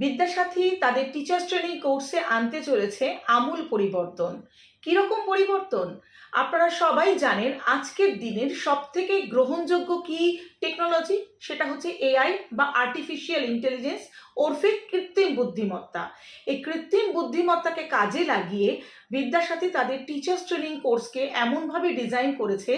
বিদ্যাসাথী তাদের teachers training কোর্সে আনতে চলেছে আমূল পরিবর্তন। কিরকম পরিবর্তন? আপনারা সবাই জানেন আজকের দিনের সবথেকে গ্রহণযোগ্য কি টেকনোলজি, সেটা হচ্ছে এআই বা আর্টিফিশিয়াল ইন্টেলিজেন্স ওরফে কৃত্রিম বুদ্ধিমত্তা। এই কৃত্রিম বুদ্ধিমত্তাকে কাজে লাগিয়ে বিদ্যাসাথী তাদের টিচার্স ট্রেনিং কোর্সকে এমনভাবে ডিজাইন করেছে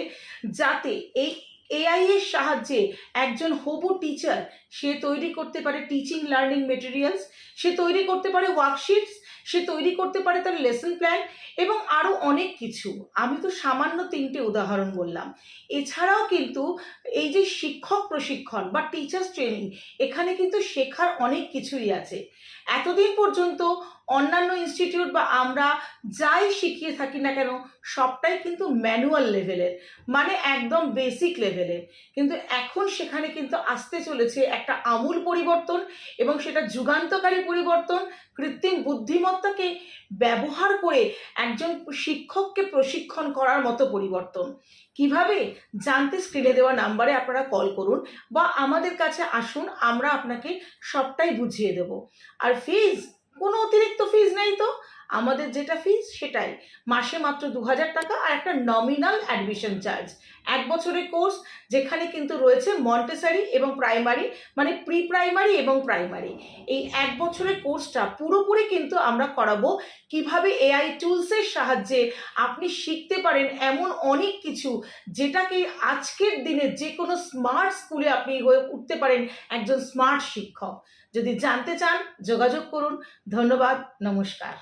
যাতে এই এআই এর সাহায্যে একজন হবু টিচার সে তৈরি করতে পারে টিচিং লার্নিং মেটেরিয়ালস, সে তৈরি করতে পারে ওয়ার্কশিটস, সে তৈরি করতে পারে তার লেসন প্ল্যান এবং আরও অনেক কিছু। আমি তো সামান্য 3টে উদাহরণ বললাম। এছাড়াও কিন্তু এই যে শিক্ষক প্রশিক্ষণ বা টিচার্স ট্রেনিং, এখানে কিন্তু শেখার অনেক কিছুই আছে। এতদিন পর্যন্ত অন্যান্য ইনস্টিটিউট বা আমরা যাই শিখিয়ে থাকি না কেন সবটাই কিন্তু ম্যানুয়াল লেভেলের, মানে একদম বেসিক লেভেলের। কিন্তু এখন সেখানে কিন্তু আসতে চলেছে একটা আমূল পরিবর্তন এবং সেটা যুগান্তকারী পরিবর্তন। কৃত্রিম বুদ্ধিমত্তাকে ব্যবহার করে একজন শিক্ষককে প্রশিক্ষণ করার মতো পরিবর্তন। কিভাবে জানতে স্ক্রিনে দেওয়া নাম্বারে আপনারা কল করুন বা আমাদের কাছে আসুন, আমরা আপনাকে সবটাই বুঝিয়ে দেব। আর ফিজ, কোনো অতিরিক্ত ফিজ নেই তো। আমাদের যেটা ফিজ সেটাই, মাসে মাত্র 2000 টাকা আর একটা নমিনাল অ্যাডমিশন চার্জ। 1 বছরের কোর্স, যেখানে কিন্তু রয়েছে মন্টেসরি এবং প্রাইমারি, মানে প্রি প্রাইমারি এবং প্রাইমারি। এই 1 বছরের কোর্সটা পুরোপুরি কিন্তু আমরা করাবো কিভাবে এআই টুলসের সাহায্যে আপনি শিখতে পারেন এমন অনেক কিছু, যেটাকে আজকের দিনে যে কোনো স্মার্ট স্কুলে আপনি হয়ে উঠতে পারেন একজন স্মার্ট শিক্ষক। যদি জানতে চান যোগাযোগ করুন। ধন্যবাদ, নমস্কার।